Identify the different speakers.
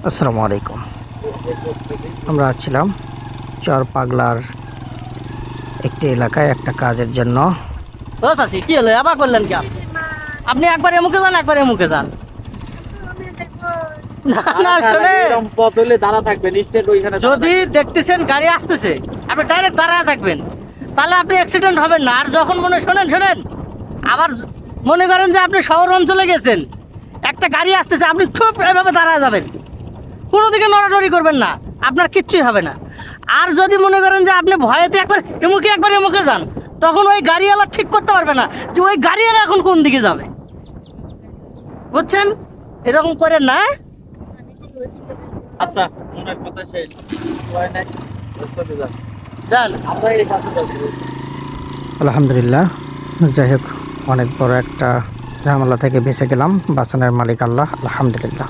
Speaker 1: আসসালামু আলাইকুম। আমরা ছিলাম চর পাগলার একটি এলাকায় একটা কাজের জন্য।
Speaker 2: ও চাচি কি হলো আবার করলেন কি আপনি একবার এমুকে যান একবার এমুকে যান না না শুনে
Speaker 3: পথ হলে দাঁড়া থাকবেন স্টেট ওইখানে
Speaker 2: যদি দেখতেছেন গাড়ি আসতেছে আপনি ডাইরেক্ট দাঁড়ায় থাকবেন, তাহলে আপনি অ্যাক্সিডেন্ট হবেন না। আর যখন শোনেন আবার মনে করেন যে আপনি শহর অঞ্চলে গেছেন, একটা গাড়ি আসতেছে, আপনি চুপ এভাবে দাঁড়ায় যাবেন, কোনো দিকে নড়ানড়ি করবেন না, আপনার কিচ্ছুই হবে না। আর যদি মনে করেন যে আপনি ভয়েতে একবার এমুকে যান, তখন ওই গাড়িওয়ালা ঠিক করতে পারবে না যে ওই গাড়িওয়ালা এখন কোন দিকে যাবে, বুঝছেন? এরকম করেন না।
Speaker 3: আচ্ছা ওনার কথা শেষ হয় নাই
Speaker 2: যান
Speaker 3: আমরা এই কাছে যাচ্ছি।
Speaker 1: আলহামদুলিল্লাহ, যাই হোক, অনেক বড় একটা ঝামেলা থেকে বেঁচে গেলাম। বাঁচানোর মালিক আল্লাহ, আলহামদুলিল্লাহ।